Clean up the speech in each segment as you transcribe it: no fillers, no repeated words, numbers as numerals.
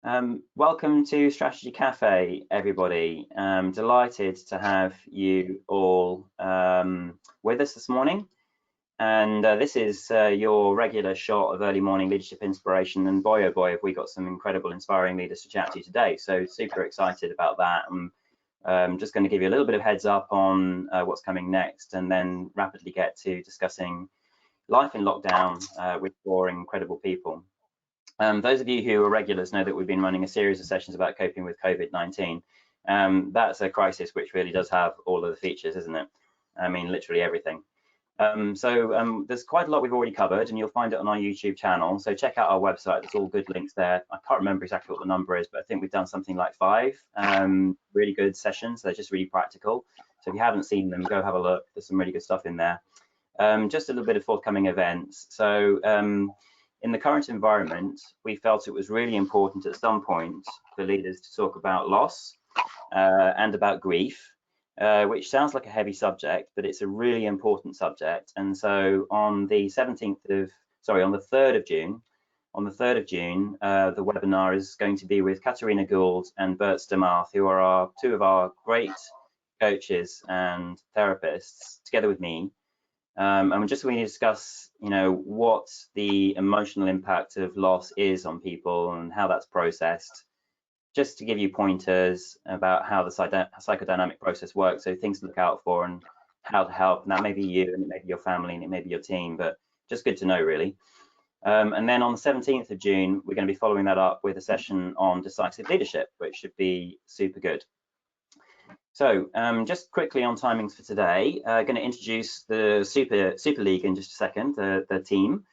Welcome to Strategy Café, everybody. Delighted to have you all with us this morning. And this is your regular shot of early morning leadership inspiration. And boy, oh boy, have we got some incredible, inspiring leaders to chat to today. So super excited about that. I'm just going to give you a little bit of heads up on what's coming next, and then rapidly get to discussing life in lockdown with four incredible people. Those of you who are regulars know that we've been running a series of sessions about coping with COVID-19. That's a crisis which really does have all of the features, isn't it? I mean, literally everything. There's quite a lot we've already covered, and you'll find it on our YouTube channel. So check out our website. There's all good links there. I can't remember exactly what the number is, but I think we've done something like 5 really good sessions. They're just really practical. So if you haven't seen them, go have a look. There's some really good stuff in there. Just a little bit of forthcoming events. So in the current environment, we felt it was really important at some point for leaders to talk about loss and about grief, which sounds like a heavy subject, but it's a really important subject. And so on the 3rd of June, the webinar is going to be with Katarina Gould and Bert Stamath, who are two of our great coaches and therapists, together with me. And we're just going to discuss, what the emotional impact of loss is on people and how that's processed, just to give you pointers about how the psychodynamic process works, so things to look out for and how to help. And that may be you, and it may be your family, and it may be your team, but just good to know, really. And then on the 17th of June, we're going to be following that up with a session on decisive leadership, which should be super good. So just quickly on timings for today, going to introduce the Super League in just a second, the team.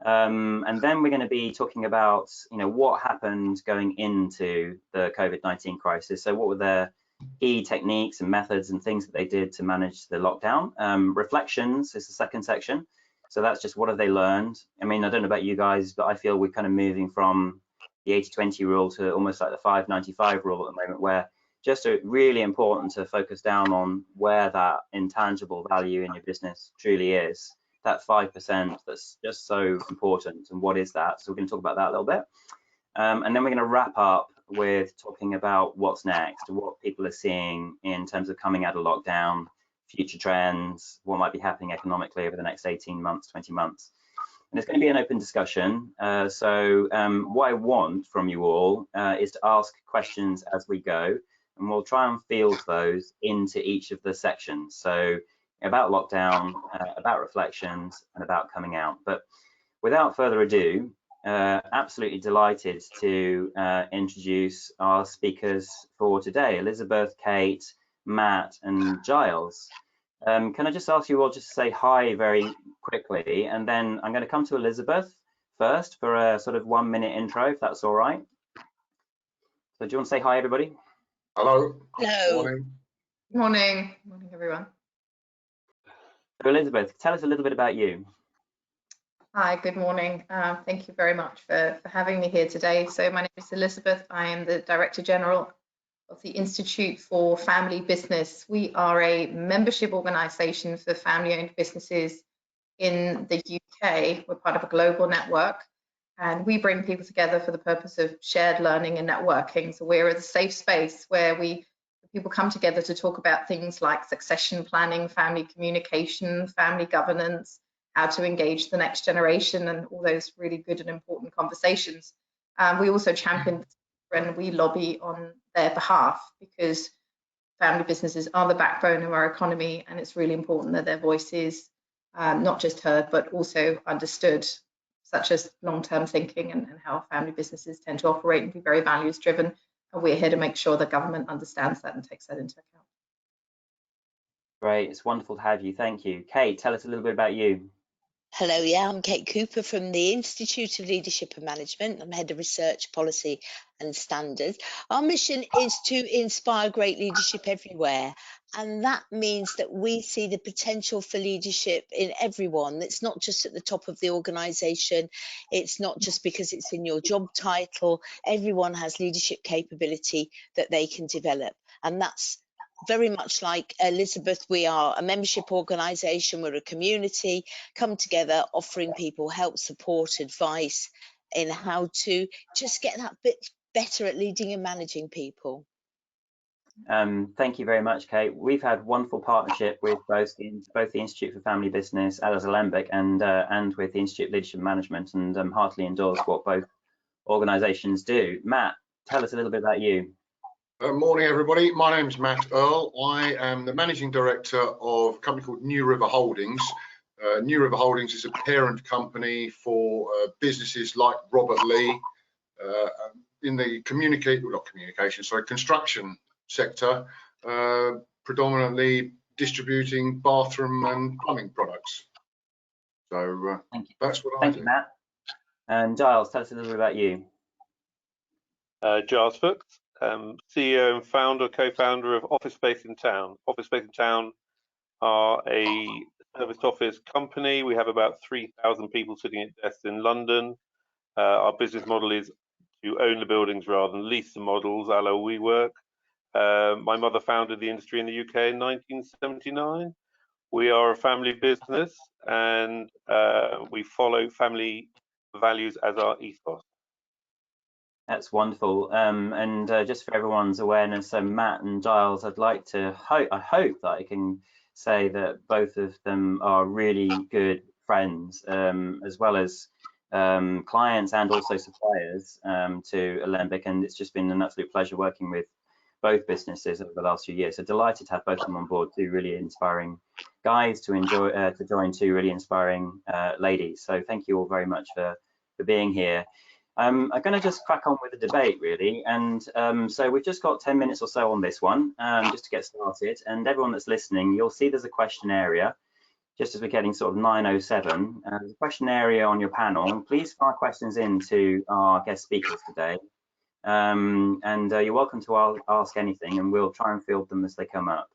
And then we're going to be talking about, what happened going into the COVID-19 crisis. So what were their key techniques and methods and things that they did to manage the lockdown? Reflections is the second section. So that's just what have they learned? I mean, I don't know about you guys, but I feel we're kind of moving from the 80-20 rule to almost like the 5-95 rule at the moment, where just really important to focus down on where that intangible value in your business truly is, that 5% that's just so important, and what is that? So we're going to talk about that a little bit. And then we're going to wrap up with talking about what's next, what people are seeing in terms of coming out of lockdown, future trends, what might be happening economically over the next 18 months, 20 months. And it's going to be an open discussion. So what I want from you all is to ask questions as we go, and we'll try and field those into each of the sections. So about lockdown, about reflections, and about coming out. But without further ado, absolutely delighted to introduce our speakers for today, Elizabeth, Kate, Matt, and Giles. Can I just ask you all just to say hi very quickly, and then I'm going to come to Elizabeth first for a sort of 1-minute intro, if that's all right. So do you want to say hi, everybody? Hello. Hello. Morning, everyone. So Elizabeth, tell us a little bit about you. Hi, good morning. Thank you very much for having me here today. So my name is Elizabeth. I am the Director General of the Institute for Family Business. We are a membership organisation for family-owned businesses in the UK. We're part of a global network, and we bring people together for the purpose of shared learning and networking. So we're a safe space where people come together to talk about things like succession planning, family communication, family governance, how to engage the next generation, and all those really good and important conversations. We also champion and we lobby on their behalf, because family businesses are the backbone of our economy, and it's really important that their voice is not just heard, but also understood, such as long-term thinking and how family businesses tend to operate and be very values-driven. And we're here to make sure the government understands that and takes that into account. Great, it's wonderful to have you. Thank you. Kate, tell us a little bit about you. Hello, I'm Kate Cooper from the Institute of Leadership and Management. I'm Head of Research, Policy and Standards. Our mission is to inspire great leadership everywhere. And that means that we see the potential for leadership in everyone. It's not just at the top of the organisation. It's not just because it's in your job title. Everyone has leadership capability that they can develop. And that's very much like Elizabeth. We are a membership organisation. We're a community come together, offering people help, support, advice in how to just get that bit better at leading and managing people. Thank you very much, Kate. We've had wonderful partnership with both the Institute for Family Business as Alembic and with the Institute of Leadership Management, and heartily endorse what both organisations do. Matt, tell us a little bit about you. Morning, everybody. My name is Matt Earle. I am the Managing Director of a company called New River Holdings. New River Holdings is a parent company for businesses like Robert Lee in the construction sector, predominantly distributing bathroom and plumbing products. So that's what I do. Thank you, Matt. And Giles, tell us a little bit about you. Giles Fuchs, CEO and co-founder of Office Space in Town. Office Space in Town are a serviced office company. We have about 3,000 people sitting at desks in London. Our business model is to own the buildings rather than lease the models, a la WeWork. My mother founded the industry in the UK in 1979. We are a family business, and we follow family values as our ethos. That's wonderful. And just for everyone's awareness, so Matt and Giles, I hope that I can say that both of them are really good friends, as well as clients and also suppliers to Alembic, and it's just been an absolute pleasure working with both businesses over the last few years. So delighted to have both of them on board, two really inspiring guys to join two really inspiring ladies. So thank you all very much for being here. I'm going to just crack on with the debate, really, and so we've just got 10 minutes or so on this one, just to get started. And everyone that's listening, you'll see there's a question area, just as we're getting sort of 9:07. There's a question area on your panel. Please fire questions into our guest speakers today, and you're welcome to ask anything, and we'll try and field them as they come up.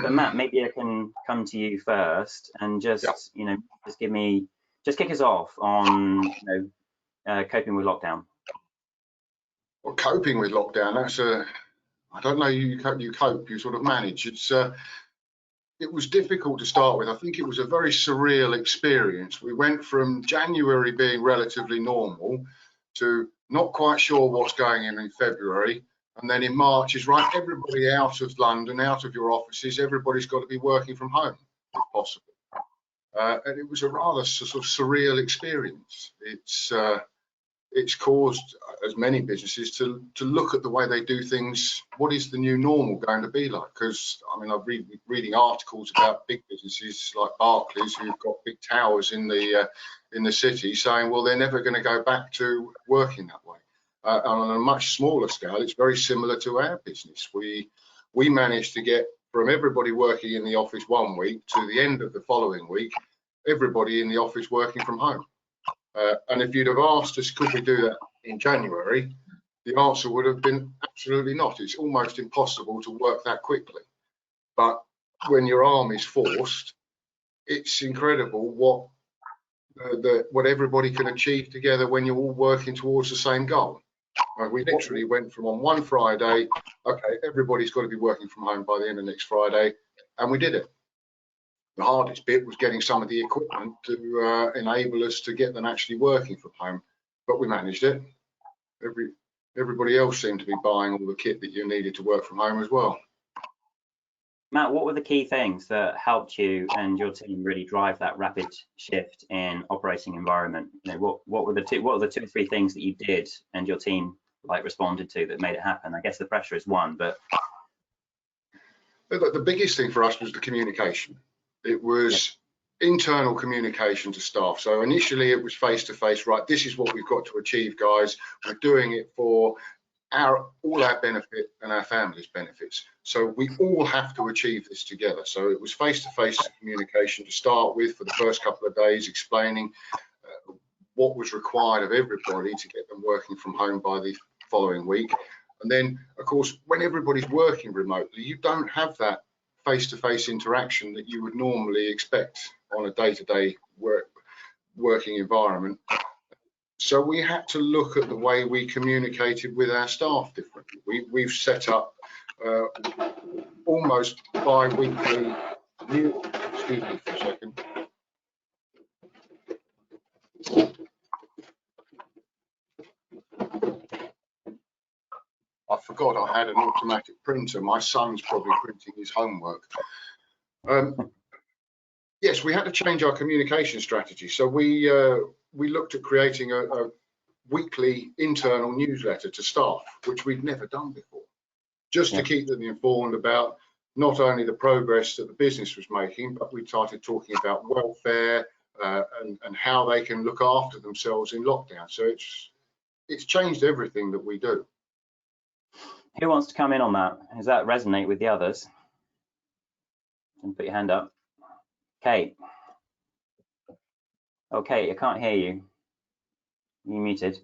But Matt, maybe I can come to you first, and just just kick us off on coping with lockdown. Well, coping with lockdown, that's I don't know, you cope, you sort of manage. It was difficult to start with. I think it was a very surreal experience. We went from January being relatively normal to not quite sure what's going in February, and then in March is right, everybody out of London, out of your offices, everybody's got to be working from home if possible. And it was a rather sort of surreal experience. It's caused, as many businesses, to look at the way they do things. What is the new normal going to be like? Because I mean, I've been reading articles about big businesses like Barclays, who've got big towers in the city, saying, well, they're never going to go back to working that way. And on a much smaller scale, it's very similar to our business. We managed to get from everybody working in the office one week to the end of the following week, everybody in the office working from home. And if you'd have asked us, could we do that in January, the answer would have been absolutely not. It's almost impossible to work that quickly. But when your arm is forced, it's incredible what everybody can achieve together when you're all working towards the same goal. We literally went from on one Friday, okay, everybody's got to be working from home by the end of next Friday, and we did it. The hardest bit was getting some of the equipment to enable us to get them actually working from home, but we managed it. Everybody else seemed to be buying all the kit that you needed to work from home as well. Matt, what were the key things that helped you and your team really drive that rapid shift in operating environment? What were the two or three things that you did and your team responded to that made it happen? I guess the pressure is one, but the biggest thing for us was the communication. It was internal communication to staff. So initially it was face-to-face, right, this is what we've got to achieve, guys. We're doing it for all our benefit and our families' benefits. So we all have to achieve this together. So it was face-to-face communication to start with for the first couple of days, explaining what was required of everybody to get them working from home by the following week. And then, of course, when everybody's working remotely, you don't have that face-to-face interaction that you would normally expect on a day-to-day working environment. So we had to look at the way we communicated with our staff differently. We've set up almost bi-weekly excuse me for a second. God I had an automatic printer. My son's probably printing his homework. Yes, we had to change our communication strategy. So we looked at creating a weekly internal newsletter to staff, which we'd never done before, just to keep them informed about not only the progress that the business was making, but we started talking about welfare and how they can look after themselves in lockdown. So it's changed everything that we do. Who wants to come in on that? Does that resonate with the others? And put your hand up. Kate. Oh, Kate, I can't hear you. You muted.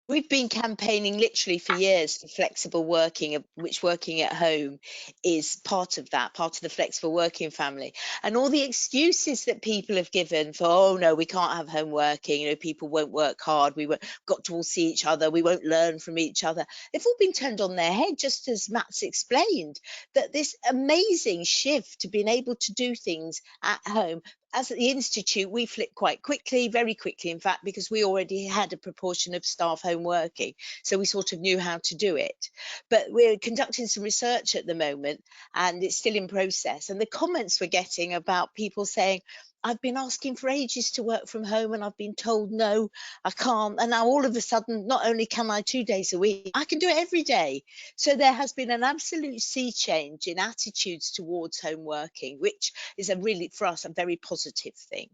We've been campaigning literally for years for flexible working, which working at home is part of that, part of the flexible working family. And all the excuses that people have given for, oh no, we can't have home working, you know, people won't work hard, we won't got to all see each other, we won't learn from each other. They've all been turned on their head, just as Matt's explained, that this amazing shift to being able to do things at home. As at the Institute, we flipped quite quickly, very quickly, in fact, because we already had a proportion of staff home working. So we sort of knew how to do it. But we're conducting some research at the moment, and it's still in process. And the comments we're getting about people saying, I've been asking for ages to work from home and I've been told no, I can't. And now all of a sudden, not only can I 2 days a week, I can do it every day. So there has been an absolute sea change in attitudes towards home working, which is really, for us, a very positive thing.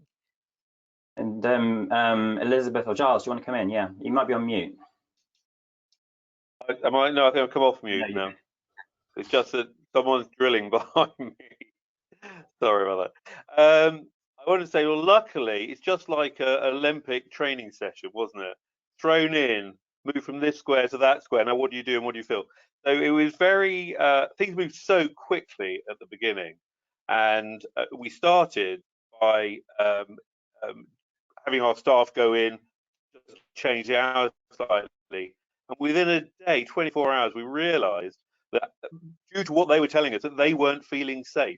And Elizabeth or Giles, do you want to come in? Yeah, you might be on mute. No, I think I've come off mute now. It's just that someone's drilling behind me. Sorry about that. I want to say, well, luckily, it's just like an Alembic training session, wasn't it? Thrown in, move from this square to that square. Now, what do you do and what do you feel? So it was very, things moved so quickly at the beginning. And we started by having our staff go in, just change the hours slightly. And within a day, 24 hours, we realized that due to what they were telling us, that they weren't feeling safe.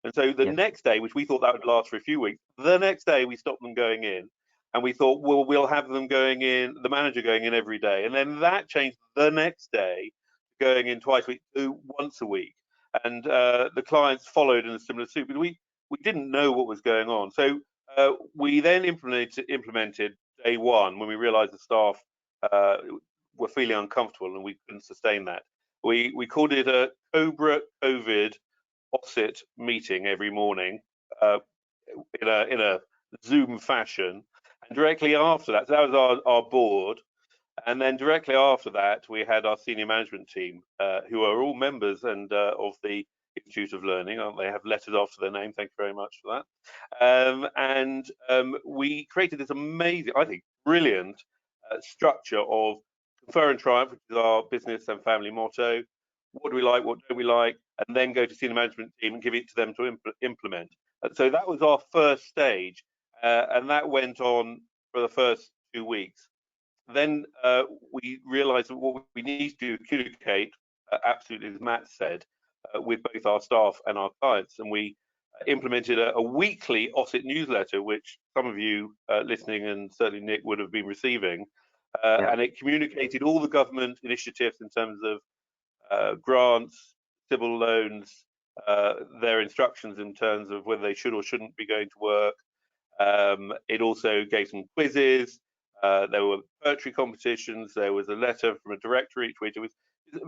And so the next day, which we thought that would last for a few weeks, the next day we stopped them going in, and we thought, well, we'll have them going in, the manager going in every day. And then that changed the next day, going in twice a week to once a week. And the clients followed in a similar suit, but we didn't know what was going on. So we then implemented day one when we realized the staff were feeling uncomfortable and we couldn't sustain that. We called it a Cobra COVID OSIT meeting every morning in a Zoom fashion, and directly after that, so that was our board, and then directly after that we had our senior management team who are all members and of the Institute of Learning. They have letters after their name, thank you very much for that. We created this amazing, I think brilliant structure of confer and triumph, which is our business and family motto. What do we like, what don't we like, and then go to senior management team and give it to them to implement. And so that was our first stage, and that went on for the first 2 weeks. Then we realized that what we need to communicate, absolutely as Matt said, with both our staff and our clients. And we implemented a weekly OSIT newsletter, which some of you listening, and certainly Nick, would have been receiving. And it communicated all the government initiatives in terms of grants, civil loans, their instructions in terms of whether they should or shouldn't be going to work. It also gave some quizzes. There were poetry competitions. There was a letter from a director each week. It was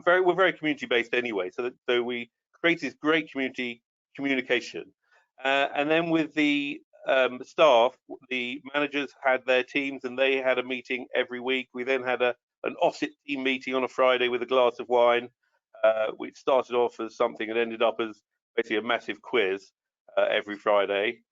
we're very community based anyway. So we created this great community communication. And then with the staff, the managers had their teams and they had a meeting every week. We then had an OSIT team meeting on a Friday with a glass of wine. Which started off as something and ended up as basically a massive quiz every Friday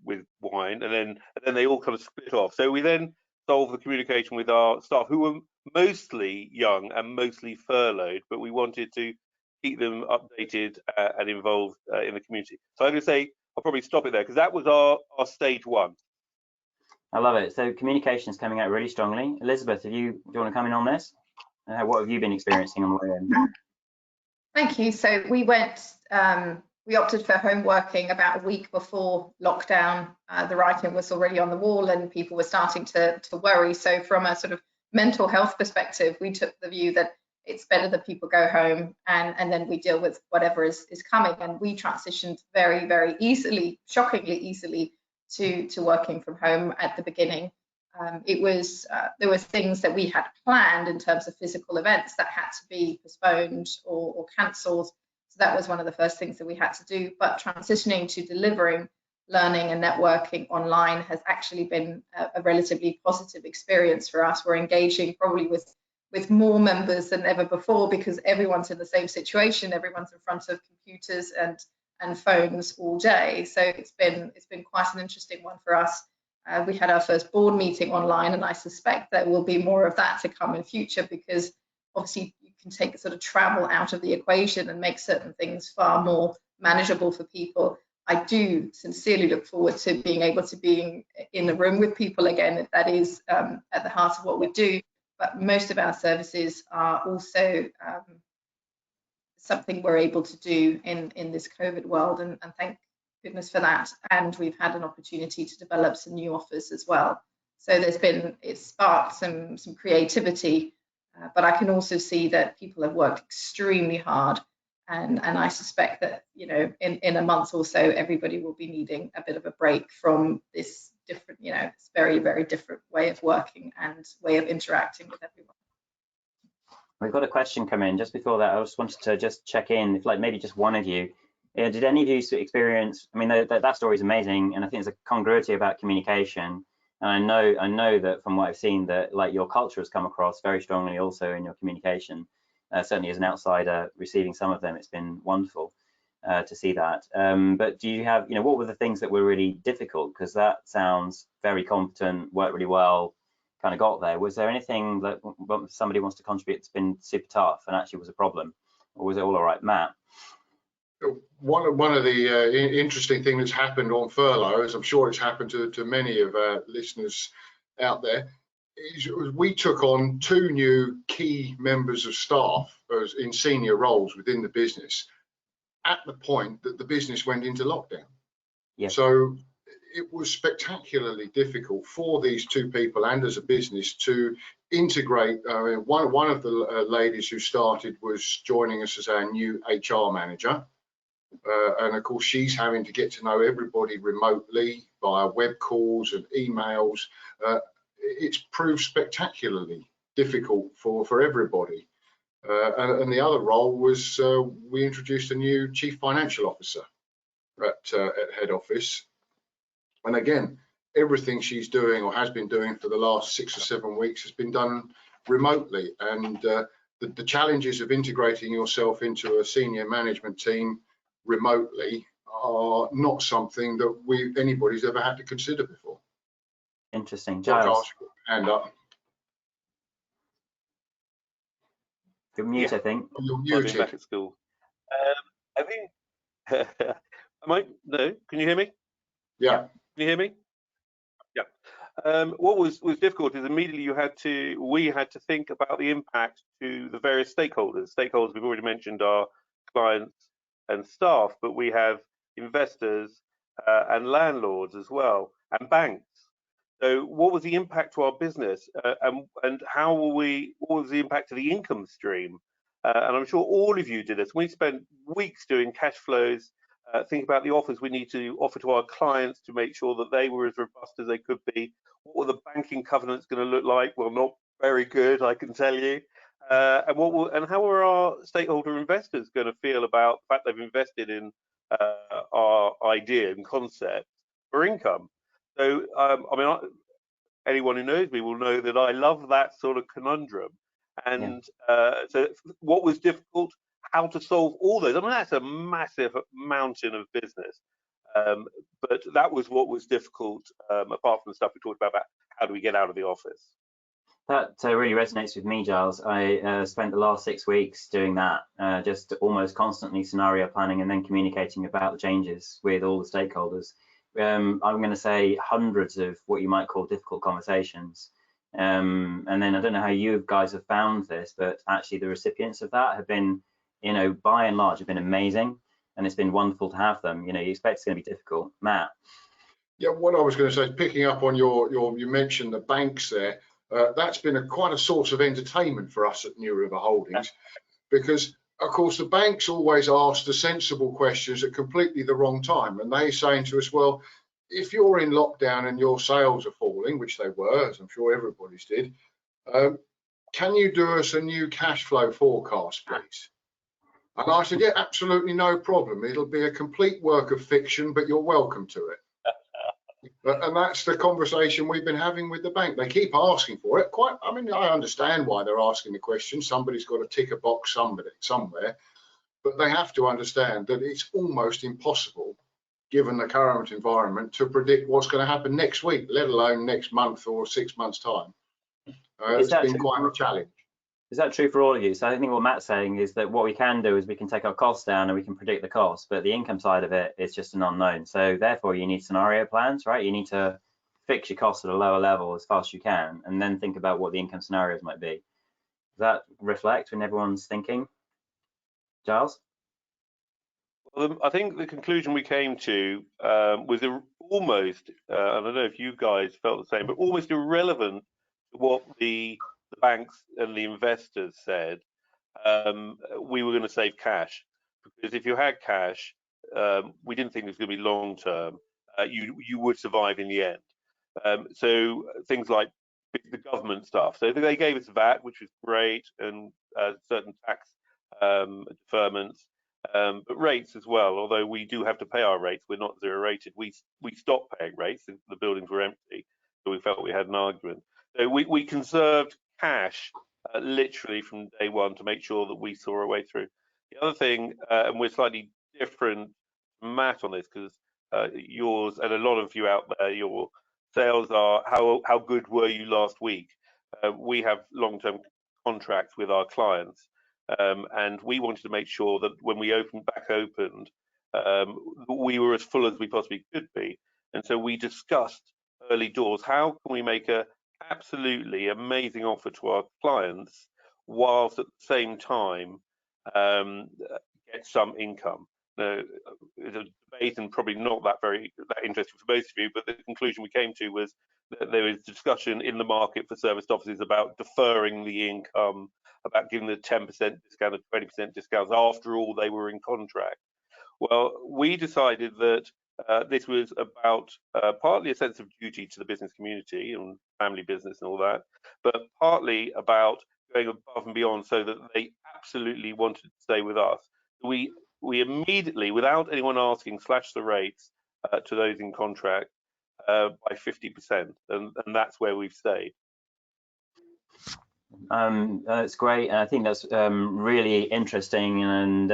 with wine, and then they all kind of split off. So we then solved the communication with our staff, who were mostly young and mostly furloughed, but we wanted to keep them updated and involved in the community. So I'm going to say I'll probably stop it there because that was our stage one. I love it. So communication is coming out really strongly. Elizabeth, do you want to come in on this? What have you been experiencing on the way in? Thank you. So we opted for home working about a week before lockdown. The writing was already on the wall and people were starting to worry. So from a sort of mental health perspective, we took the view that it's better that people go home and then we deal with whatever is coming. And we transitioned very, very easily, shockingly easily, to working from home at the beginning. There were things that we had planned in terms of physical events that had to be postponed or cancelled. So that was one of the first things that we had to do. But transitioning to delivering learning and networking online has actually been a relatively positive experience for us. We're engaging probably with more members than ever before because everyone's in the same situation. Everyone's in front of computers and phones all day. So it's been quite an interesting one for us. We had our first board meeting online, and I suspect there will be more of that to come in future, because obviously you can take sort of travel out of the equation and make certain things far more manageable for people. I do sincerely look forward to being able to be in the room with people again. That is at the heart of what we do. But most of our services are also something we're able to do in this COVID world, and thank goodness for that. And we've had an opportunity to develop some new offers as well. So it's sparked some creativity, but I can also see that people have worked extremely hard. And I suspect that, you know, in a month or so, everybody will be needing a bit of a break from this different, you know, it's very, very different way of working and way of interacting with everyone. We've got a question come in. Just before that, I just wanted to just check in, if like maybe just one of you, did any of you experience, I mean, that story is amazing, and I think there's a congruity about communication. And I know that from what I've seen that like your culture has come across very strongly also in your communication. Certainly as an outsider receiving some of them, it's been wonderful to see that. But do you have, you know, what were the things that were really difficult? Because that sounds very competent, worked really well, kind of got there. Was there anything that somebody wants to contribute that's been super tough and actually was a problem? Or was it all right, Matt? One of the interesting things that's happened on furlough, as I'm sure it's happened to many of our listeners out there, is we took on 2 new key members of staff in senior roles within the business at the point that the business went into lockdown. Yeah. So it was spectacularly difficult for these 2 people and as a business to integrate. One of the ladies who started was joining us as our new HR manager. And of course, she's having to get to know everybody remotely via web calls and emails. It's proved spectacularly difficult for everybody. And the other role was we introduced a new chief financial officer at head office. And again, everything she's doing or has been doing for the last 6 or 7 weeks has been done remotely. And the challenges of integrating yourself into a senior management team remotely are not something that anybody's ever had to consider before. Interesting. Giles, hand up. You're mute, yeah. I think. You're muted. Back at school. I think. No? Can you hear me? Yeah. Can you hear me? Yeah. What was difficult is immediately we had to think about the impact to the various stakeholders. Stakeholders we've already mentioned are clients and staff, but we have investors and landlords as well, and banks. So what was the impact to our business, and what was the impact to the income stream? And I'm sure all of you did this. We spent weeks doing cash flows, think about the offers we need to offer to our clients to make sure that they were as robust as they could be. What were the banking covenants going to look like? Well, not very good, I can tell you. And how are our stakeholder investors going to feel about the fact they've invested in our idea and concept for income? So, I mean, anyone who knows me will know that I love that sort of conundrum. And so what was difficult, how to solve all those. I mean, that's a massive mountain of business. But that was what was difficult, apart from the stuff we talked about how do we get out of the office. That really resonates with me, Giles. I spent the last 6 weeks doing that, just almost constantly scenario planning and then communicating about the changes with all the stakeholders. I'm going to say hundreds of what you might call difficult conversations. And then I don't know how you guys have found this, but actually the recipients of that have been, you know, by and large have been amazing, and it's been wonderful to have them. You know, you expect it's going to be difficult. Matt? Yeah, what I was going to say, picking up on you mentioned the banks there. That's been quite a source of entertainment for us at New River Holdings, because of course the banks always ask the sensible questions at completely the wrong time, and they saying to us, well, if you're in lockdown and your sales are falling, which they were, as I'm sure everybody's did, can you do us a new cash flow forecast, please? And I said, yeah, absolutely no problem. It'll be a complete work of fiction, but you're welcome to it. And that's the conversation we've been having with the bank. They keep asking for it. I mean, I understand why they're asking the question. Somebody's got to tick a box somewhere, but they have to understand that it's almost impossible, given the current environment, to predict what's going to happen next week, let alone next month or 6 months' time. It's been quite a challenge. Is that true for all of you? So I think what Matt's saying is that what we can do is we can take our costs down and we can predict the cost, but the income side of it is just an unknown. So therefore you need scenario plans, right? You need to fix your costs at a lower level as fast as you can, and then think about what the income scenarios might be. Does that reflect when everyone's thinking? Giles? Well, I think the conclusion we came to was almost, I don't know if you guys felt the same, but almost irrelevant to what the banks and the investors said. We were going to save cash, because if you had cash, we didn't think it was going to be long term. You would survive in the end. So things like the government stuff. So they gave us VAT, which was great, and certain tax deferments, but rates as well. Although we do have to pay our rates, we're not zero rated. We stopped paying rates. The buildings were empty, so we felt we had an argument. So we conserved cash literally from day one to make sure that we saw our way through. The other thing, and we're slightly different, Matt, on this, because yours and a lot of you out there, your sales are how good were you last week? We have long-term contracts with our clients, and we wanted to make sure that when we opened, we were as full as we possibly could be. And so we discussed early doors, how can we make a absolutely amazing offer to our clients whilst at the same time get some income. Now, it's a debate and probably not that interesting for most of you, but the conclusion we came to was that there is discussion in the market for serviced offices about deferring the income, about giving the 10% discount or 20% discounts after all they were in contract. Well, we decided that this was about partly a sense of duty to the business community and family business and all that, but partly about going above and beyond so that they absolutely wanted to stay with us. We immediately, without anyone asking, slashed the rates to those in contract by 50%, and that's where we've stayed. That's great. I think that's really interesting, and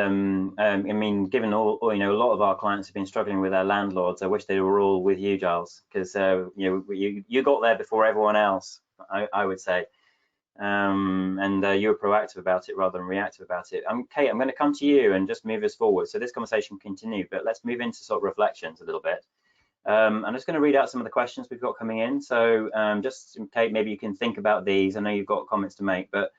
I mean, given all a lot of our clients have been struggling with their landlords, I wish they were all with you, Giles, because you got there before everyone else, I would say, and you were proactive about it rather than reactive about it. Kate, I'm going to come to you and just move us forward. So this conversation will continue, but let's move into sort of reflections a little bit. I'm just going to read out some of the questions we've got coming in. So just, Kate, maybe you can think about these. I know you've got comments to make, but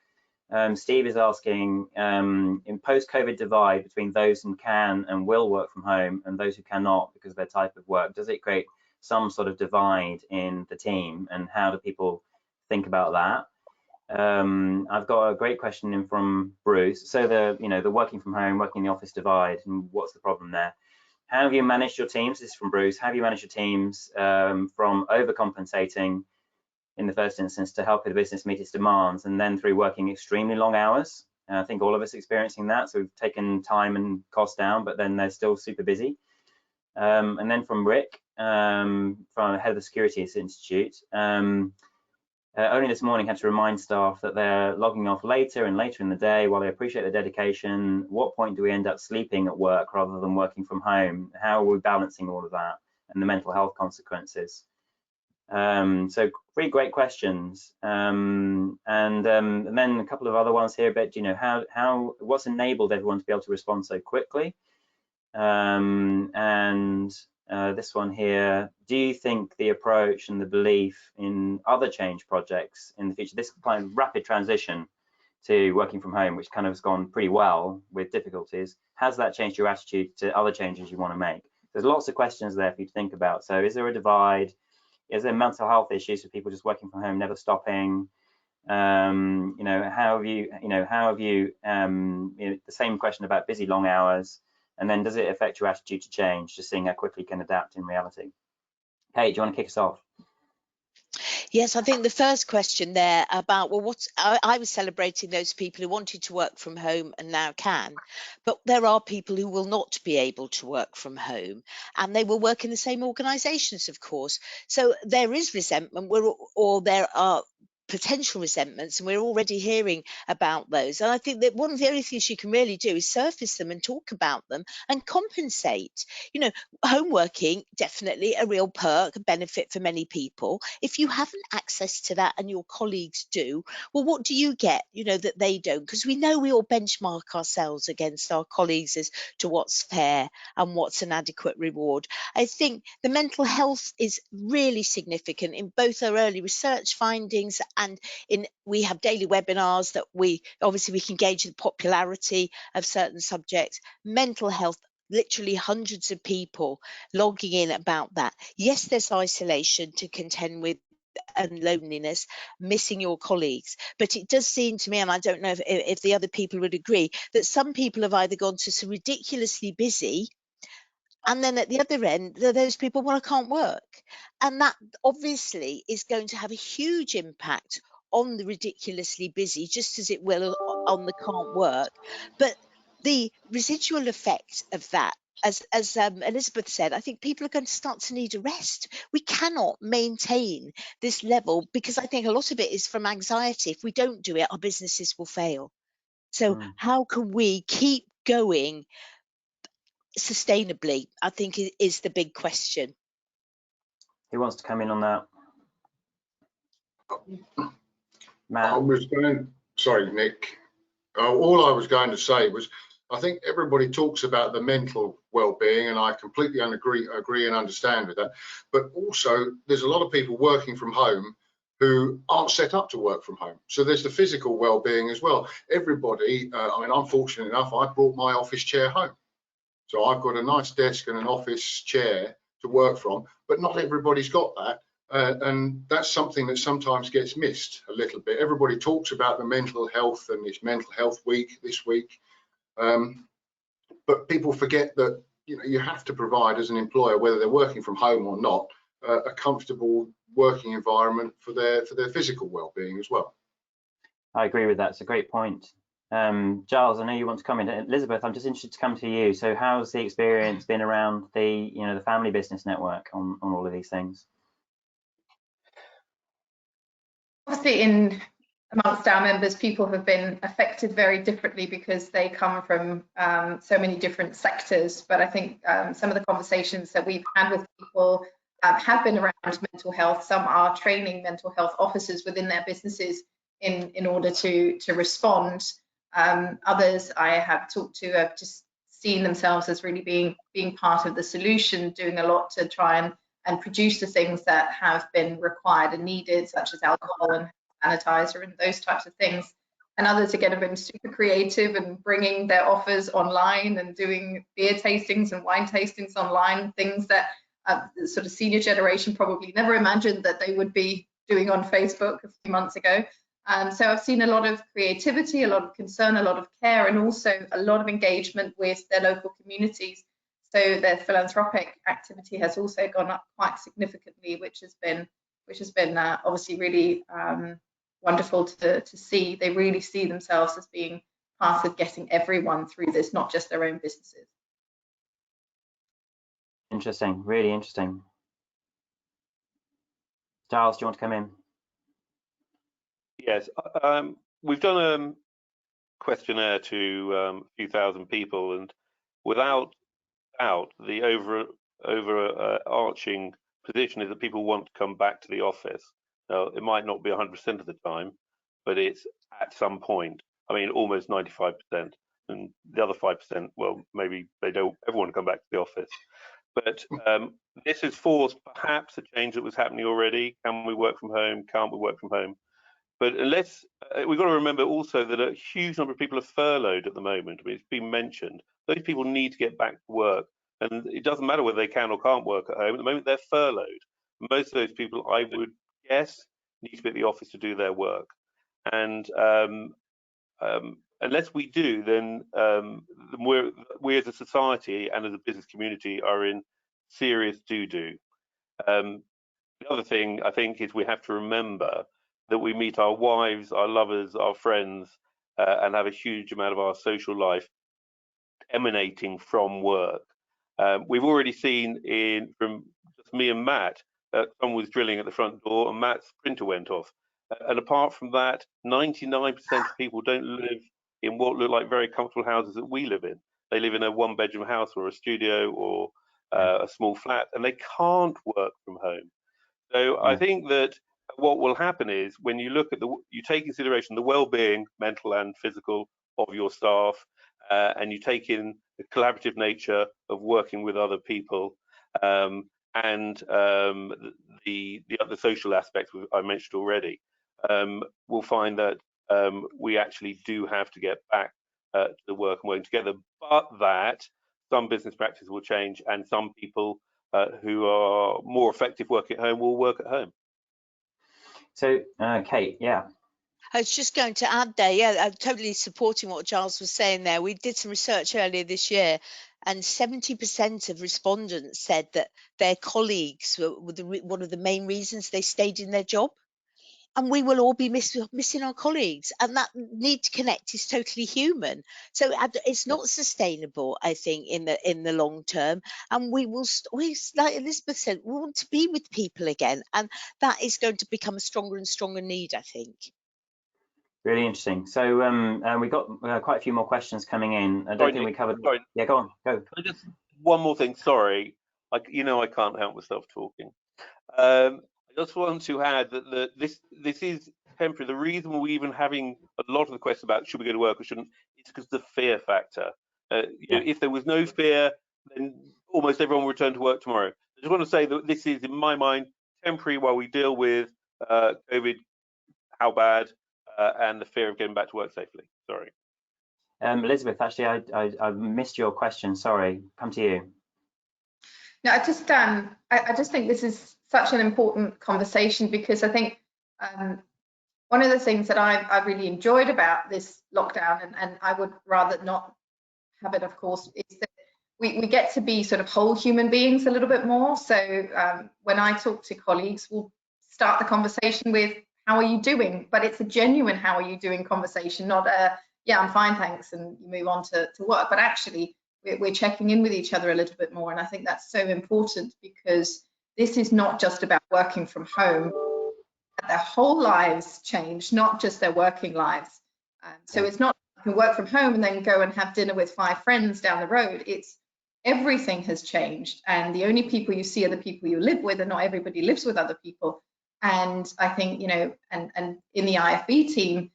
Steve is asking, in post-COVID divide between those who can and will work from home and those who cannot because of their type of work, does it create some sort of divide in the team, and how do people think about that? I've got a great question in from Bruce. So the working from home, working in the office divide, and what's the problem there? How have you managed your teams? This is from Bruce. How have you managed your teams from overcompensating in the first instance to help the business meet its demands, and then through working extremely long hours? I think all of us experiencing that. So we've taken time and cost down, but then they're still super busy. And then from Rick, from head of the Securities Institute, only this morning had to remind staff that they're logging off later and later in the day. While they appreciate their dedication, what point do we end up sleeping at work rather than working from home? How are we balancing all of that and the mental health consequences? So 3 great questions, and then a couple of other ones here. But what's enabled everyone to be able to respond so quickly? And this one here, do you think the approach and the belief in other change projects in the future, this kind of rapid transition to working from home, which kind of has gone pretty well with difficulties, has that changed your attitude to other changes you want to make? There's lots of questions there for you to think about. So is there a divide? is there mental health issues for people just working from home, never stopping? You know, how have you, the same question about busy long hours, and then does it affect your attitude to change, just seeing how quickly you can adapt in reality? Kate, do you want to kick us off? Yes, I think the first question there about, well, I was celebrating those people who wanted to work from home and now can, but there are people who will not be able to work from home, and they will work in the same organisations, of course. So there is resentment, or there are potential resentments, and we're already hearing about those. And I think that one of the only things you can really do is surface them and talk about them and compensate. You know, home working, definitely a real perk, a benefit for many people. If you haven't access to that and your colleagues do, well, what do you get, you know, that they don't? Because we know we all benchmark ourselves against our colleagues as to what's fair and what's an adequate reward. I think the mental health is really significant in both our early research findings, and we have daily webinars that we can gauge the popularity of certain subjects. Mental health, literally hundreds of people logging in about that. Yes, there's isolation to contend with and loneliness, missing your colleagues, but it does seem to me, and I don't know if the other people would agree, that some people have either gone to so ridiculously busy, and then at the other end, there are those people, well, I can't work. And that obviously is going to have a huge impact on the ridiculously busy, just as it will on the can't work. But the residual effect of that, as Elizabeth said, I think people are going to start to need a rest. We cannot maintain this level, because I think a lot of it is from anxiety. If we don't do it, our businesses will fail. So how can we keep going sustainably, I think, is the big question. Who wants to come in on that? Matt? Sorry, Nick. All I was going to say was, I think everybody talks about the mental well-being, and I completely agree and understand with that. But also, there's a lot of people working from home who aren't set up to work from home. So there's the physical well-being as well. Everybody, I mean, I'm fortunate enough, I brought my office chair home. So I've got a nice desk and an office chair to work from, but not everybody's got that. And that's something that sometimes gets missed a little bit. Everybody talks about the mental health, and it's mental health week this week. But people forget that, you know, you have to provide, as an employer, whether they're working from home or not, a comfortable working environment for their physical well-being as well. I agree with that. It's a great point. Giles, I know you want to comment. Elizabeth, I'm just interested to come to you. So how's the experience been around the, the family business network on all of these things? Obviously, amongst our members, people have been affected very differently because they come from so many different sectors. But I think some of the conversations that we've had with people have been around mental health. Some are training mental health officers within their businesses in order to respond. Others I have talked to have just seen themselves as really being part of the solution, doing a lot to try and produce the things that have been required and needed, such as alcohol and sanitizer and those types of things. And others, again, have been super creative and bringing their offers online and doing beer tastings and wine tastings online, things that the sort of senior generation probably never imagined that they would be doing on Facebook a few months ago. So I've seen a lot of creativity, a lot of concern, a lot of care, and also a lot of engagement with their local communities. So their philanthropic activity has also gone up quite significantly, which has been obviously really wonderful to see. They really see themselves as being part of getting everyone through this, not just their own businesses. Interesting, really interesting. Giles, do you want to come in? Yes, we've done a questionnaire to a few thousand people, and without doubt, the overarching position is that people want to come back to the office. Now, it might not be 100% of the time, but it's at some point. I mean, almost 95%, and the other 5%, well, maybe they don't ever want to come back to the office. But this has forced perhaps a change that was happening already. Can we work from home? Can't we work from home? But unless we've got to remember also that a huge number of people are furloughed at the moment. I mean, it's been mentioned. Those people need to get back to work, and it doesn't matter whether they can or can't work at home. At the moment, they're furloughed. most of those people, I would guess, need to be at the office to do their work. And unless we do, then we as a society and as a business community are in serious doo-doo. The other thing I think is we have to remember that we meet our wives, our lovers, our friends, and have a huge amount of our social life emanating from work. We've already seen from just me and Matt, someone was drilling at the front door and Matt's printer went off. And apart from that, 99% of people don't live in what look like very comfortable houses that we live in. They live in a one-bedroom house or a studio or a small flat, and they can't work from home. So I think that what will happen is when you look at you take consideration the well-being, mental and physical, of your staff, and you take in the collaborative nature of working with other people, and the other social aspects I mentioned already, we'll find that we actually do have to get back to the work and working together, but that some business practices will change and some people who are more effective working at home will work at home. So, Kate, yeah. I was just going to add there, yeah, I'm totally supporting what Giles was saying there. We did some research earlier this year, and 70% of respondents said that their colleagues were one of the main reasons they stayed in their job. And we will all be missing our colleagues, and that need to connect is totally human. So it's not sustainable, I think, in the long term. And we like Elizabeth said, we want to be with people again, and that is going to become a stronger and stronger need, I think. Really interesting. So we got quite a few more questions coming in. I don't think we covered. Sorry. Yeah, go on. Go. Just one more thing. Sorry, I can't help myself talking. I just want to add that this is temporary. The reason we're even having a lot of the questions about should we go to work or shouldn't is because the fear factor. If there was no fear, then almost everyone would return to work tomorrow. I just want to say that this is, in my mind, temporary while we deal with COVID, how bad, and the fear of getting back to work safely. Sorry. Elizabeth, actually, I missed your question. Sorry. Come to you. No, I just think this is such an important conversation, because I think one of the things that I really enjoyed about this lockdown, and I would rather not have it, of course, is that we get to be sort of whole human beings a little bit more. So when I talk to colleagues, we'll start the conversation with, how are you doing? But it's a genuine how are you doing conversation, not a, yeah, I'm fine, thanks, and you move on to work. But actually, we're checking in with each other a little bit more. And I think that's so important, because this is not just about working from home. Their whole lives change, not just their working lives. So it's not you can work from home and then go and have dinner with 5 friends down the road. It's everything has changed. And the only people you see are the people you live with, and not everybody lives with other people. And I think, you know, and in the IFB team,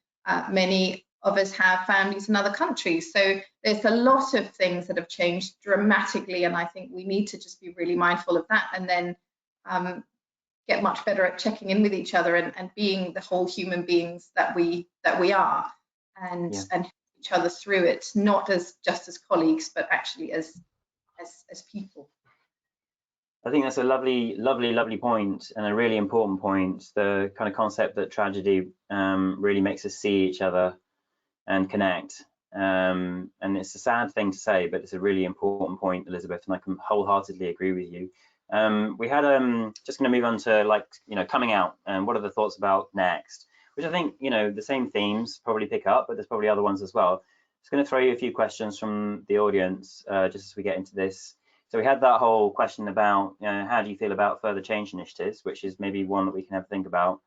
many of us have families in other countries. So there's a lot of things that have changed dramatically. And I think we need to just be really mindful of that, and then get much better at checking in with each other and being the whole human beings that we are, and each other through it, not just as colleagues, but actually as people. I think that's a lovely point, and a really important point. The kind of concept that tragedy really makes us see each other and connect. And it's a sad thing to say, but it's a really important point, Elizabeth, and I can wholeheartedly agree with you. We had just going to move on to, like, you know, coming out, and what are the thoughts about next, which I think, you know, the same themes probably pick up, but there's probably other ones as well. Just going to throw you a few questions from the audience just as we get into this. So we had that whole question about, you know, how do you feel about further change initiatives, which is maybe one that we can have a think about.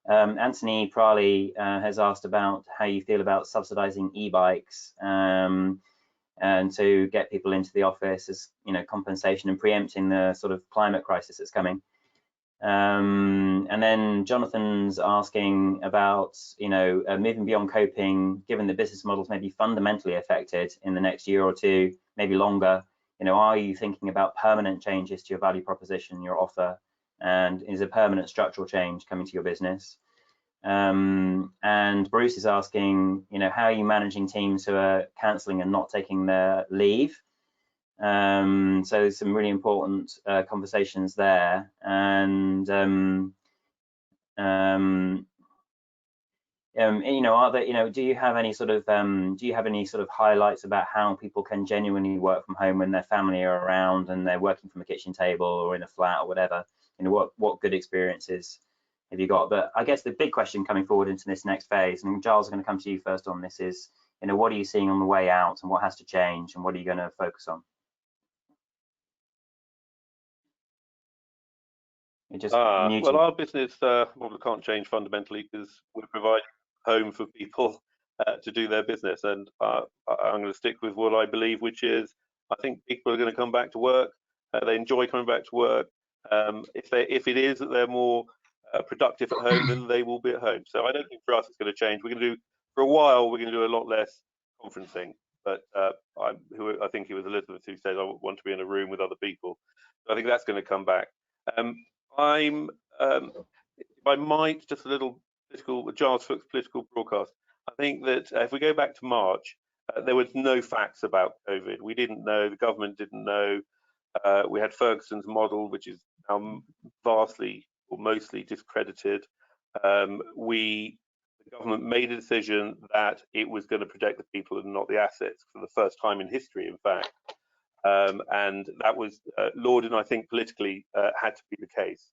Anthony Prali has asked about how you feel about subsidizing e-bikes and to get people into the office as, you know, compensation and preempting the sort of climate crisis that's coming. And then Jonathan's asking about, you know, moving beyond coping, given the business models may be fundamentally affected in the next year or two, maybe longer. You know, are you thinking about permanent changes to your value proposition, your offer, and is a permanent structural change coming to your business? And Bruce is asking, you know, how are you managing teams who are cancelling and not taking their leave? So there's some really important conversations there, and are there, do you have any sort of highlights about how people can genuinely work from home when their family are around and they're working from a kitchen table or in a flat or whatever? What good experiences have you got? But I guess the big question coming forward into this next phase, and Giles, I'm going to come to you first on this, is what are you seeing on the way out, and what has to change, and what are you going to focus on? Well, our business model can't change fundamentally because we're providing a home for people to do their business, and I'm going to stick with what I believe, which is I think people are going to come back to work. They enjoy coming back to work. If it is that they're more productive at home, then they will be at home. So I don't think for us it's going to change. We're going to do, for a while, we're going to do a lot less conferencing. But I think it was Elizabeth who said I want to be in a room with other people. So I think that's going to come back. If I might, just a little Giles Fook's political broadcast. I think that if we go back to March, there was no facts about COVID. We didn't know, the government didn't know. We had Ferguson's model, which is now vastly or mostly discredited. The government made a decision that it was going to protect the people and not the assets for the first time in history, in fact. And that was lauded, and I think politically had to be the case.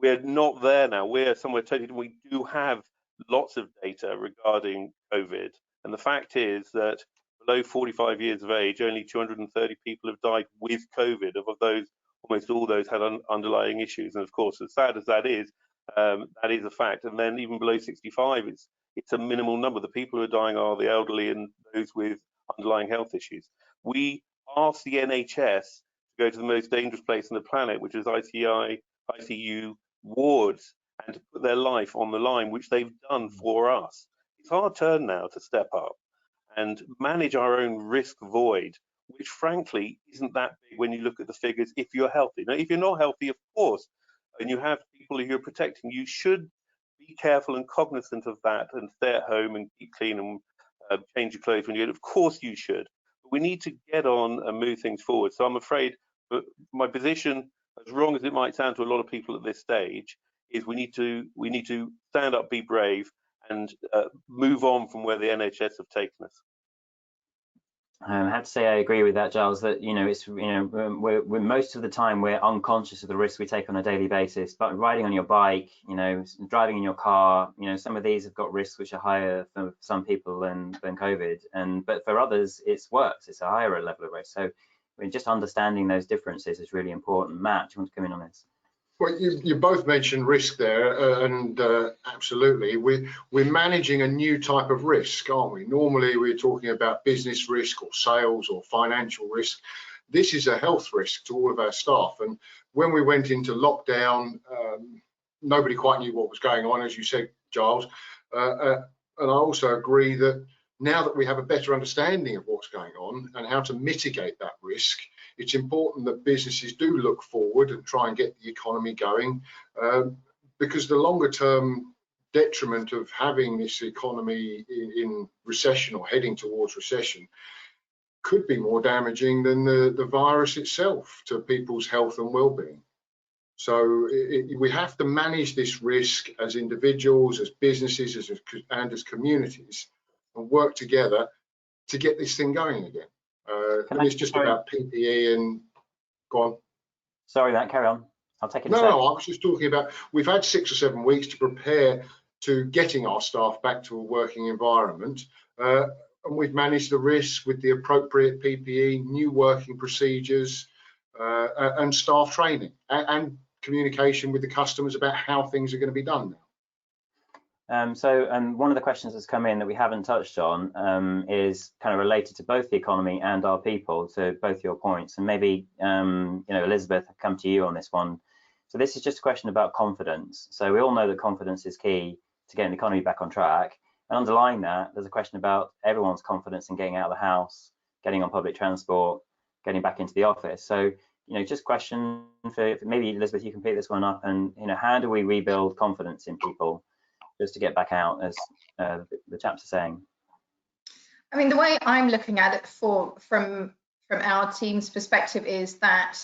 We're not there now. We're somewhere totally different. We do have lots of data regarding COVID, and the fact is that below 45 years of age, only 230 people have died with COVID. Of those, almost all those had underlying issues. And of course, as sad as that is a fact. And then even below 65, it's a minimal number. The people who are dying are the elderly and those with underlying health issues. We asked the NHS to go to the most dangerous place on the planet, which is ICU wards, and to put their life on the line, which they've done for us. It's our turn now to step up and manage our own risk void, which frankly isn't that big when you look at the figures if you're healthy. Now, if you're not healthy, of course, and you have people who you're protecting, you should be careful and cognizant of that and stay at home and keep clean and change your clothes when you get. Of course you should. But we need to get on and move things forward. So I'm afraid that my position, as wrong as it might sound to a lot of people at this stage, is we need to stand up, be brave, and move on from where the NHS have taken us. I have to say I agree with that, Giles, that it's we're most of the time we're unconscious of the risks we take on a daily basis. But riding on your bike, driving in your car, some of these have got risks which are higher for some people than COVID, but for others it's worse. It's a higher level of risk. So just understanding those differences is really important. Matt, do you want to come in on this? Well, you both mentioned risk there, and absolutely, we're managing a new type of risk, aren't we? Normally, we're talking about business risk or sales or financial risk. This is a health risk to all of our staff. And when we went into lockdown, nobody quite knew what was going on, as you said, Giles. And I also agree that now that we have a better understanding of what's going on and how to mitigate that risk, it's important that businesses do look forward and try and get the economy going, because the longer term detriment of having this economy in recession or heading towards recession could be more damaging than the virus itself to people's health and well-being. So we have to manage this risk as individuals, as businesses, and as communities, and work together to get this thing going again. And it's just about PPE and go on. Sorry, Matt, carry on. I'll take it. No, I was just talking about we've had 6 or 7 weeks to prepare to getting our staff back to a working environment, and we've managed the risk with the appropriate PPE, new working procedures, and staff training and communication with the customers about how things are going to be done now. So one of the questions that's come in that we haven't touched on is kind of related to both the economy and our people, to both your points. And maybe, Elizabeth, I'll come to you on this one. So this is just a question about confidence. So we all know that confidence is key to getting the economy back on track. And underlying that, there's a question about everyone's confidence in getting out of the house, getting on public transport, getting back into the office. So, just question for maybe Elizabeth, you can pick this one up. And, how do we rebuild confidence in people just to get back out, as the chaps are saying? I mean, the way I'm looking at it from from our team's perspective is that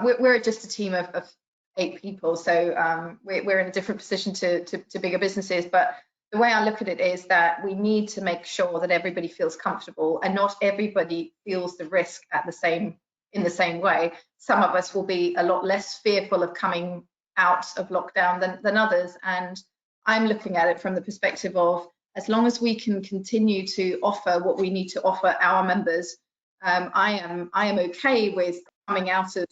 we're just a team of 8 people, so we're in a different position to bigger businesses. But the way I look at it is that we need to make sure that everybody feels comfortable, and not everybody feels the risk in the same way. Some of us will be a lot less fearful of coming out of lockdown than others, and I'm looking at it from the perspective of, as long as we can continue to offer what we need to offer our members, I am okay with coming out of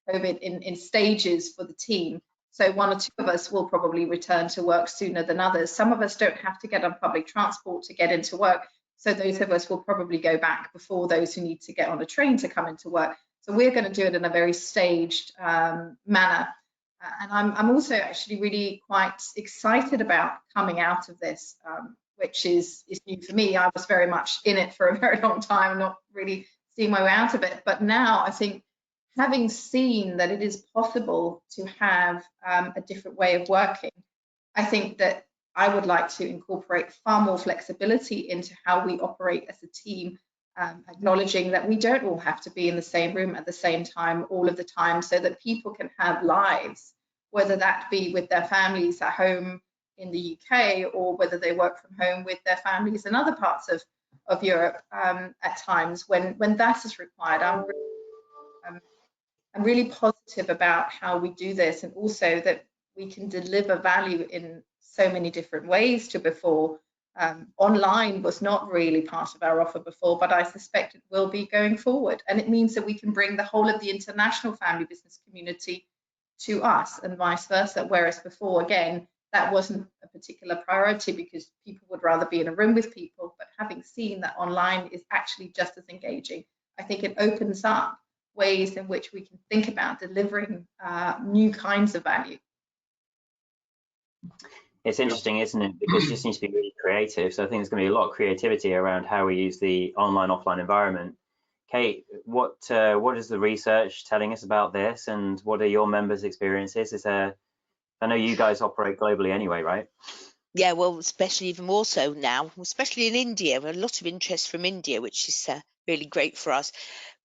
COVID in stages for the team. So 1 or 2 of us will probably return to work sooner than others. Some of us don't have to get on public transport to get into work, so those of us will probably go back before those who need to get on a train to come into work. So we're going to do it in a very staged manner. And I'm also actually really quite excited about coming out of this, which is new for me. I was very much in it for a very long time, not really seeing my way out of it. But now I think, having seen that it is possible to have a different way of working, I think that I would like to incorporate far more flexibility into how we operate as a team, acknowledging that we don't all have to be in the same room at the same time all of the time, so that people can have lives, whether that be with their families at home in the UK, or whether they work from home with their families in other parts of Europe at times when that is required. I'm really positive about how we do this, and also that we can deliver value in so many different ways to before. Online was not really part of our offer before, but I suspect it will be going forward. And it means that we can bring the whole of the international family business community to us and vice versa. Whereas before, again, that wasn't a particular priority because people would rather be in a room with people. But having seen that online is actually just as engaging, I think it opens up ways in which we can think about delivering new kinds of value. It's interesting, isn't it? Because it just needs to be really creative. So I think there's going to be a lot of creativity around how we use the online-offline environment. Kate, what is the research telling us about this, and what are your members' experiences? I know you guys operate globally anyway, right? Yeah, well, especially even more so now, especially in India. We have a lot of interest from India, which is really great for us.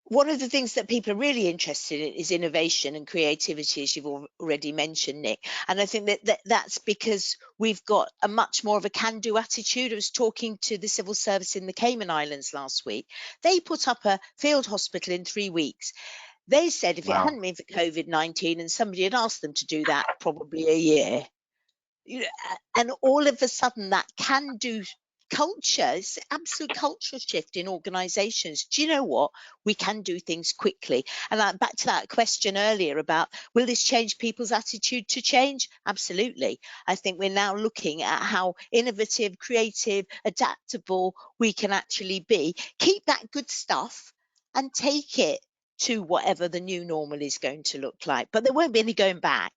One of the things that people are really interested in is innovation and creativity, as you've already mentioned, Nick. And I think that's because we've got a much more of a can-do attitude. I was talking to the civil service in the Cayman Islands last week. They put up a field hospital in 3 weeks. They said if it hadn't been for COVID-19 and somebody had asked them to do that, probably a year. And all of a sudden, that can-do culture, it's an absolute cultural shift in organizations. Do you know what? We can do things quickly. And back to that question earlier about, will this change people's attitude to change? Absolutely. I think we're now looking at how innovative, creative, adaptable we can actually be. Keep that good stuff and take it to whatever the new normal is going to look like. But there won't be any going back.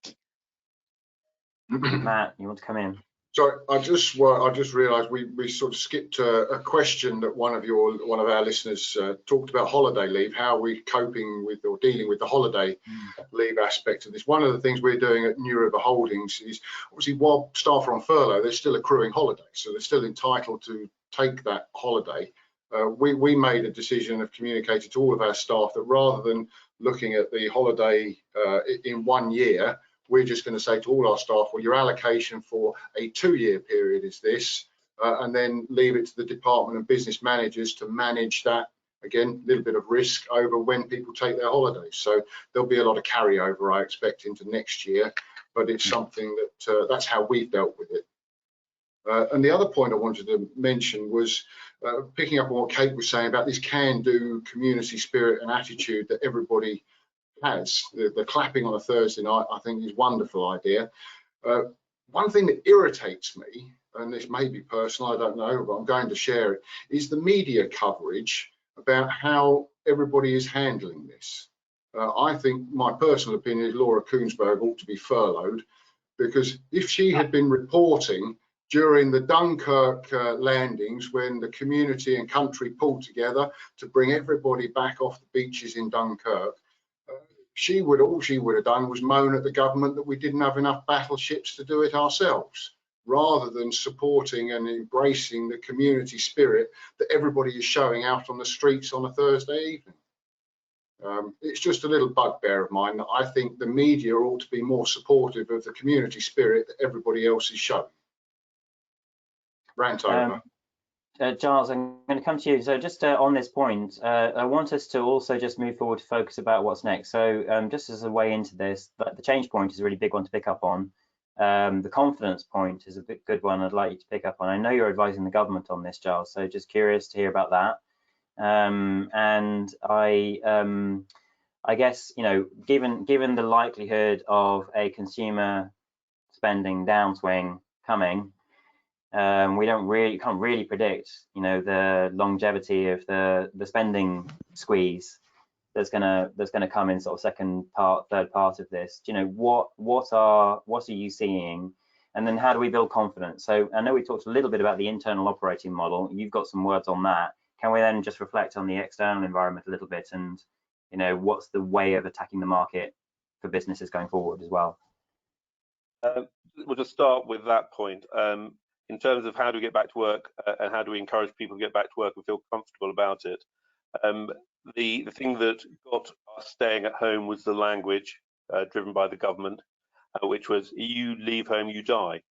Matt, you want to come in? So I just realised we sort of skipped a question that one of our listeners talked about holiday leave. How are we coping with or dealing with the holiday leave aspect of this? One of the things we're doing at New River Holdings is, obviously, while staff are on furlough, they're still accruing holidays, so they're still entitled to take that holiday. We made a decision of communicating to all of our staff that rather than looking at the holiday in 1 year, we're just going to say to all our staff, well, your allocation for a 2-year period is this, and then leave it to the department and business managers to manage that, again, a little bit of risk over when people take their holidays. So there'll be a lot of carryover, I expect, into next year, but it's something that that's how we've dealt with it. And the other point I wanted to mention was picking up on what Kate was saying about this can-do community spirit and attitude that everybody has. The clapping on a Thursday night, I think, is a wonderful idea. One thing that irritates me, and this may be personal, I don't know, but I'm going to share it, is the media coverage about how everybody is handling this. I think my personal opinion is Laura Koonsberg ought to be furloughed, because if she had been reporting during the Dunkirk landings, when the community and country pulled together to bring everybody back off the beaches in Dunkirk, all she would have done was moan at the government that we didn't have enough battleships to do it ourselves, rather than supporting and embracing the community spirit that everybody is showing out on the streets on a Thursday evening. It's just a little bugbear of mine that I think the media ought to be more supportive of the community spirit that everybody else is showing. Rant over. Giles, I'm going to come to you. So just on this point, I want us to also just move forward to focus about what's next. So just as a way into this, the change point is a really big one to pick up on. The confidence point is a good one I'd like you to pick up on. I know you're advising the government on this, Giles, so just curious to hear about that. And I guess, you know, given the likelihood of a consumer spending downswing coming, we can't really predict, you know, the longevity of the spending squeeze that's gonna come in sort of third part of this. You know, what are you seeing, and then how do we build confidence? So I know we talked a little bit about the internal operating model. You've got some words on that. Can we then just reflect on the external environment a little bit, and you know, what's the way of attacking the market for businesses going forward as well? We'll just start with that point. In terms of how do we get back to work and how do we encourage people to get back to work and feel comfortable about it, the thing that got us staying at home was the language driven by the government, which was you leave home, you die.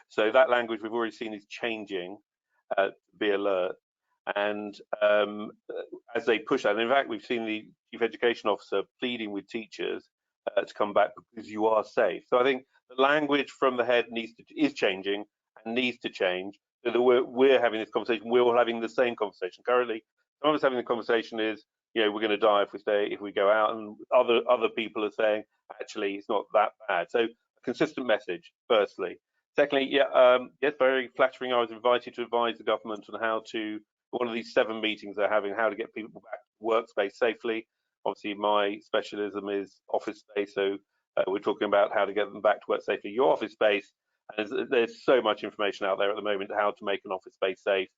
So that language we've already seen is changing. Be alert. And as they push that, and in fact, we've seen the chief education officer pleading with teachers to come back because you are safe. So I think the language from the head is changing and needs to change. So that we're having this conversation, we're all having the same conversation. Currently, some of us having the conversation is, you know, we're going to die if we go out, and other people are saying actually it's not that bad. So a consistent message, firstly. Secondly, yes, very flattering. I was invited to advise the government on how to, one of these 7 meetings they're having, how to get people back to workspace safely. Obviously, my specialism is office space, so we're talking about how to get them back to work safely. Your office space, and there's so much information out there at the moment how to make an office space safe,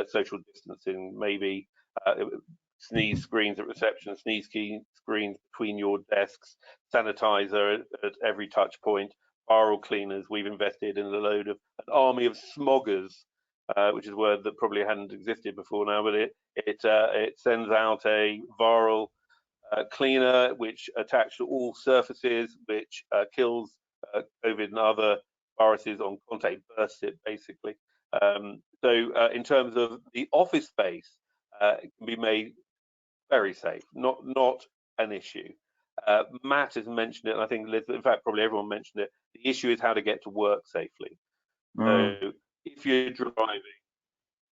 social distancing, maybe sneeze screens at reception, sneeze screens between your desks, sanitizer at every touch point, viral cleaners. We've invested in an army of smoggers, which is a word that probably hadn't existed before now, but it sends out a viral cleaner which attached to all surfaces, which kills COVID and other viruses on contact, bursts it basically. So in terms of the office space, it can be made very safe, not an issue. Matt has mentioned it, and I think Liz, in fact probably everyone mentioned it. The issue is how to get to work safely. So if you're driving,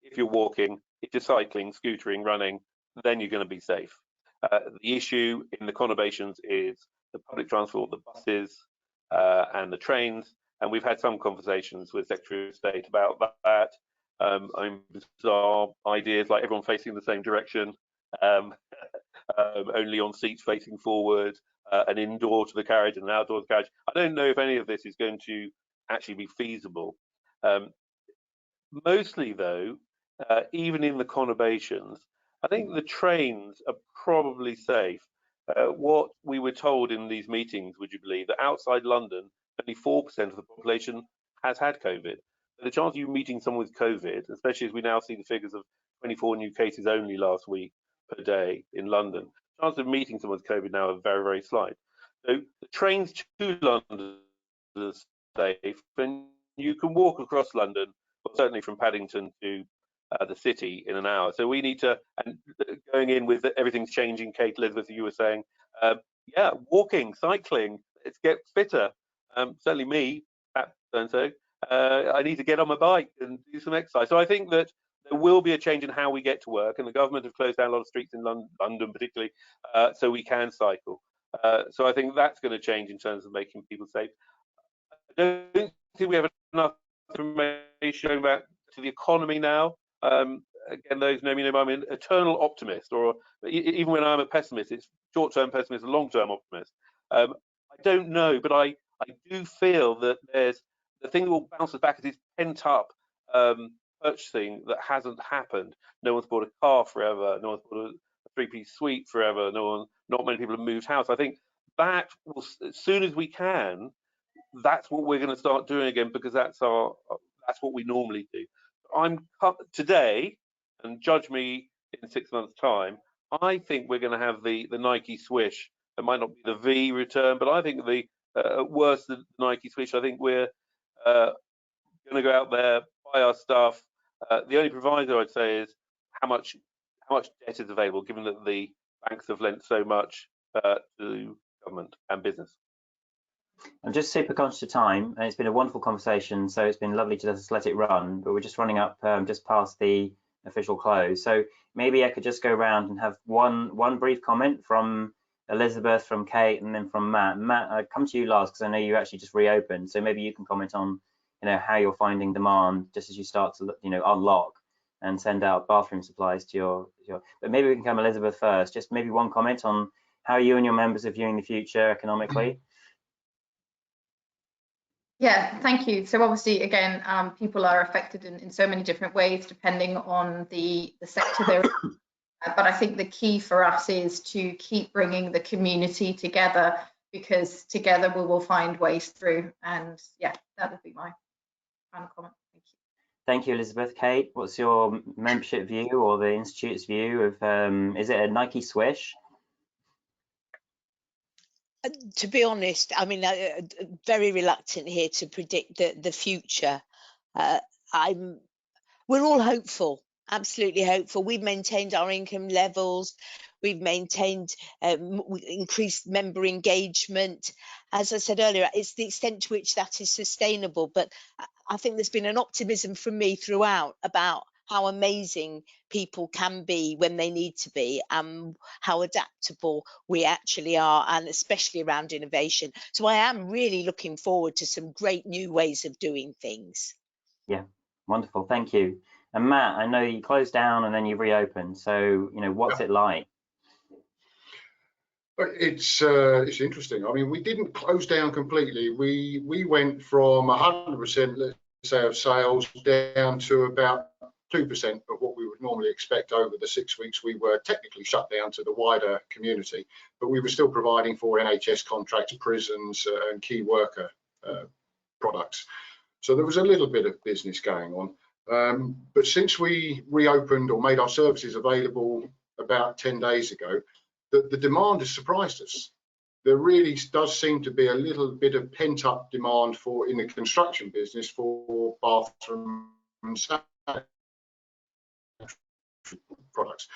if you're walking, if you're cycling, scootering, running, then you're going to be safe. The issue in the conurbations is the public transport, the buses and the trains, and we've had some conversations with Secretary of State about that. Bizarre ideas like everyone facing the same direction, only on seats facing forward, an indoor to the carriage and an outdoor to the carriage. I don't know if any of this is going to actually be feasible. Mostly though, even in the conurbations, I think the trains are probably safe. What we were told in these meetings, would you believe, that outside London, only 4% of the population has had COVID. So the chance of you meeting someone with COVID, especially as we now see the figures of 24 new cases only last week per day in London, the chance of meeting someone with COVID now are very, very slight. So the trains to London are safe, and you can walk across London, well, certainly from Paddington to the city in an hour. So we need to, and going in with everything's changing, Kate, Elizabeth, you were saying, yeah, walking, cycling, let's get fitter. Certainly me, so I need to get on my bike and do some exercise. So I think that there will be a change in how we get to work, and the government have closed down a lot of streets in London particularly, so we can cycle. So I think that's going to change in terms of making people safe. I don't think we have enough information going back to the economy now. Again, those know me know I'm an eternal optimist, or even when I'm a pessimist, it's short-term pessimist, long-term optimist. I don't know, but I do feel that there's the thing that will bounce us back is this pent-up purchasing that hasn't happened. No one's bought a car forever. No one's bought a three-piece suite forever. Not many people have moved house. I think that will, as soon as we can, that's what we're going to start doing again, because that's what we normally do. I'm today, and judge me in 6 months' time, I think we're going to have the Nike swish. It might not be the V return, but I think the at worst the Nike swish. I think we're going to go out there, buy our stuff. The only proviso I'd say is how much debt is available, given that the banks have lent so much to government and business. I'm just super conscious of time, and it's been a wonderful conversation, so it's been lovely to just let it run, but we're just running up just past the official close. So maybe I could just go around and have one brief comment from Elizabeth, from Kate, and then from Matt. Matt, I'll come to you last because I know you actually just reopened, so maybe you can comment on how you're finding demand just as you start to unlock and send out bathroom supplies to your but maybe we can come Elizabeth first. Just maybe one comment on how you and your members are viewing the future economically. Yeah, thank you. So obviously, again, people are affected in so many different ways depending on the sector they're in. But I think the key for us is to keep bringing the community together, because together we will find ways through. And yeah, that would be my final comment. Thank you. Thank you, Elizabeth. Kate, what's your membership view or the Institute's view of, is it a Nike swish? To be honest, I mean, very reluctant here to predict the future. We're all hopeful, absolutely hopeful. We've maintained our income levels. We've maintained increased member engagement. As I said earlier, it's the extent to which that is sustainable. But I think there's been an optimism from me throughout about how amazing people can be when they need to be, and how adaptable we actually are, and especially around innovation. So I am really looking forward to some great new ways of doing things. Yeah, wonderful. Thank you. And Matt, I know you closed down and then you reopened. So, what's it like? It's interesting. I mean, we didn't close down completely. We went from 100%, let's say, of sales down to about 2% of what we would normally expect over the 6 weeks we were technically shut down to the wider community, but we were still providing for NHS contracts, prisons, and key worker products. So there was a little bit of business going on. But since we reopened or made our services available about 10 days ago, the demand has surprised us. There really does seem to be a little bit of pent-up demand in the construction business for bathroom and sanitary products.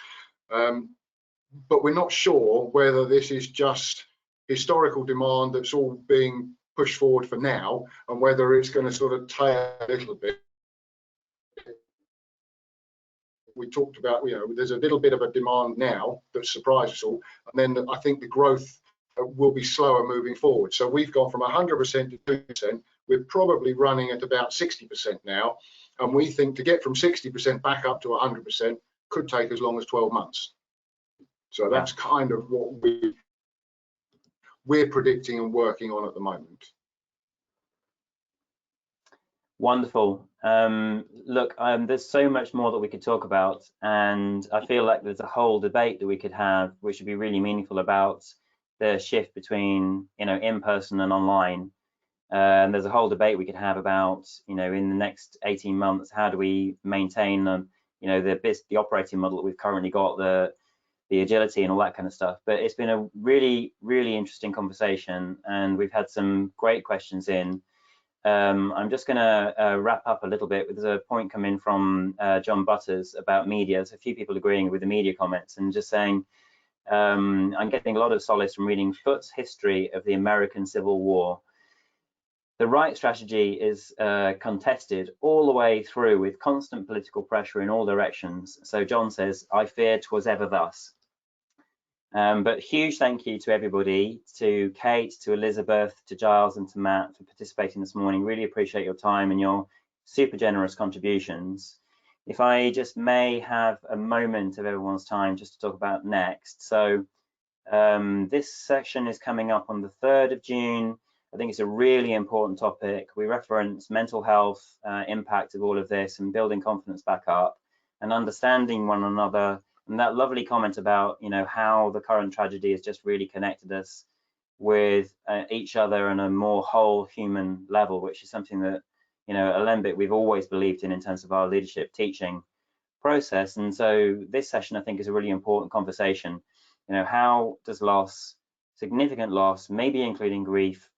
But we're not sure whether this is just historical demand that's all being pushed forward for now, and whether it's going to sort of tail a little bit. We talked about, there's a little bit of a demand now that surprises us all, and then I think the growth will be slower moving forward. So we've gone from 100% to 2%. We're probably running at about 60% now, and we think to get from 60% back up to 100% could take as long as 12 months. So that's kind of what we're predicting and working on at the moment. Wonderful. Look, there's so much more that we could talk about, and I feel like there's a whole debate that we could have, which would be really meaningful, about the shift between, in person and online. There's a whole debate we could have about, in the next 18 months, how do we maintain, the operating model that we've currently got, the agility and all that kind of stuff. But it's been a really, really interesting conversation, and we've had some great questions in. I'm just going to wrap up a little bit. There's a point coming from John Butters about media. There's a few people agreeing with the media comments and just saying, I'm getting a lot of solace from reading Foote's history of the American Civil War. The right strategy is contested all the way through with constant political pressure in all directions. So John says, I fear 'twas ever thus. But huge thank you to everybody, to Kate, to Elizabeth, to Giles and to Matt for participating this morning. Really appreciate your time and your super generous contributions. If I just may have a moment of everyone's time just to talk about next. So this session is coming up on the 3rd of June. I think it's a really important topic. We reference mental health impact of all of this and building confidence back up and understanding one another. And that lovely comment about, how the current tragedy has just really connected us with each other on a more whole human level, which is something that, Alembic, we've always believed in terms of our leadership teaching process. And so this session, I think, is a really important conversation. You know, how does loss, significant loss, maybe including grief,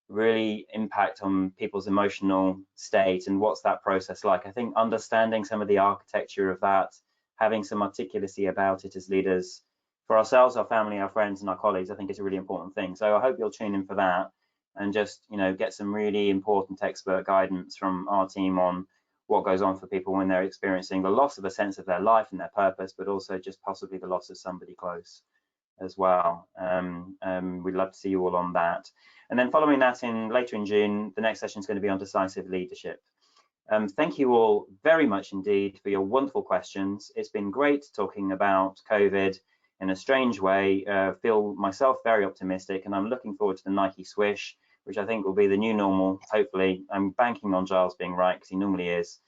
really impact on people's emotional state, and what's that process like? I think understanding some of the architecture of that, having some articulacy about it as leaders for ourselves, our family, our friends, and our colleagues, I think is a really important thing. So I hope you'll tune in for that and just, you know, get some really important expert guidance from our team on what goes on for people when they're experiencing the loss of a sense of their life and their purpose, but also just possibly the loss of somebody close as well. We'd love to see you all on that. And then following that, later in June, the next session is going to be on decisive leadership. Thank you all very much indeed for your wonderful questions. It's been great talking about COVID in a strange way. Feel myself very optimistic, and I'm looking forward to the Nike Swish, which I think will be the new normal. Hopefully, I'm banking on Giles being right, because he normally is.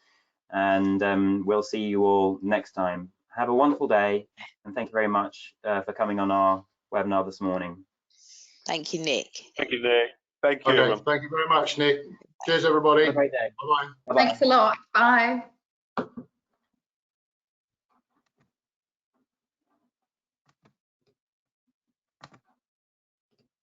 And we'll see you all next time. Have a wonderful day, and thank you very much for coming on our webinar this morning. Thank you, Nick. Thank you, Nick. Thank you, Okay, everyone. thank you very much, Nick. Cheers, everybody. Have a great day. Bye-bye. Bye-bye. Thanks a lot. Bye.